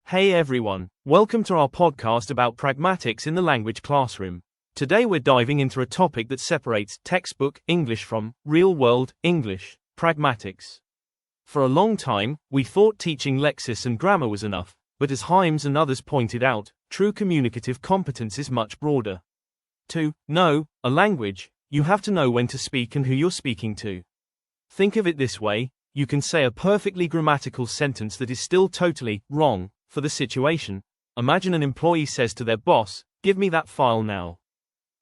Hey everyone, welcome to our podcast about pragmatics in the language classroom. Today we're diving into a topic that separates textbook English from real-world English, pragmatics. For a long time, we thought teaching lexis and grammar was enough, but as Himes and others pointed out, true communicative competence is much broader. To know a language, you have to know when to speak and who you're speaking to. Think of it this way, you can say a perfectly grammatical sentence that is still totally wrong for the situation. Imagine an employee says to their boss, "Give me that file now."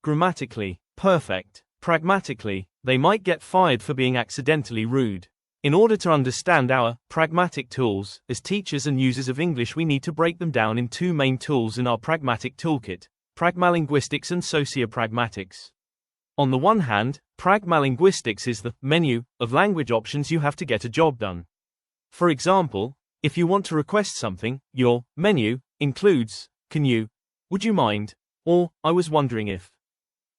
Grammatically, perfect. Pragmatically, they might get fired for being accidentally rude. In order to understand our pragmatic tools, as teachers and users of English, we need to break them down in two main tools in our pragmatic toolkit: pragmalinguistics and sociopragmatics. On the one hand, pragmalinguistics is the menu of language options you have to get a job done. For example, if you want to request something, your menu includes, "Can you?" "Would you mind?" or "I was wondering if."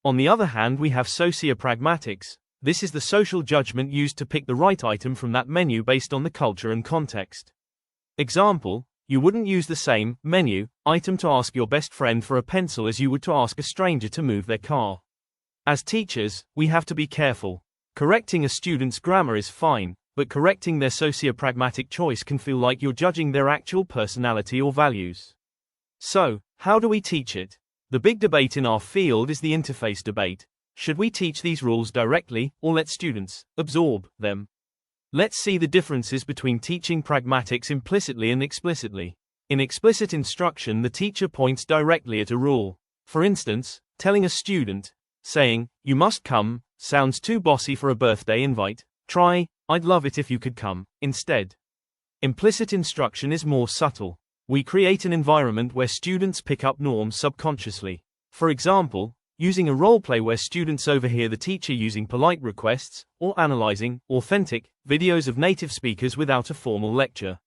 On the other hand, we have sociopragmatics. This is the social judgment used to pick the right item from that menu based on the culture and context. Example, you wouldn't use the same menu item to ask your best friend for a pencil as you would to ask a stranger to move their car. As teachers, we have to be careful. Correcting a student's grammar is fine, but correcting their sociopragmatic choice can feel like you're judging their actual personality or values. So, how do we teach it? The big debate in our field is the interface debate. Should we teach these rules directly, or let students absorb them? Let's see the differences between teaching pragmatics implicitly and explicitly. In explicit instruction, the teacher points directly at a rule. For instance, telling a student, saying, "You must come," sounds too bossy for a birthday invite. Try, "I'd love it if you could come," instead. Implicit instruction is more subtle. We create an environment where students pick up norms subconsciously. For example, using a role-play where students overhear the teacher using polite requests, or analyzing authentic videos of native speakers without a formal lecture.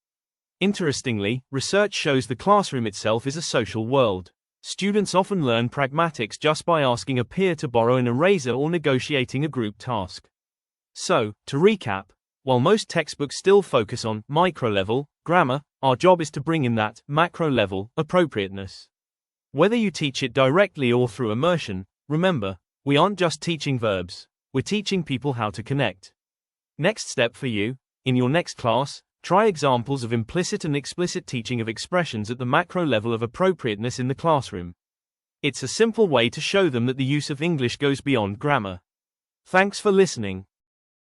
Interestingly, research shows the classroom itself is a social world. Students often learn pragmatics just by asking a peer to borrow an eraser or negotiating a group task. So, to recap, while most textbooks still focus on micro-level grammar, our job is to bring in that macro-level appropriateness. Whether you teach it directly or through immersion, remember, we aren't just teaching verbs, we're teaching people how to connect. Next step for you, in your next class, try examples of implicit and explicit teaching of expressions at the macro level of appropriateness in the classroom. It's a simple way to show them that the use of English goes beyond grammar. Thanks for listening.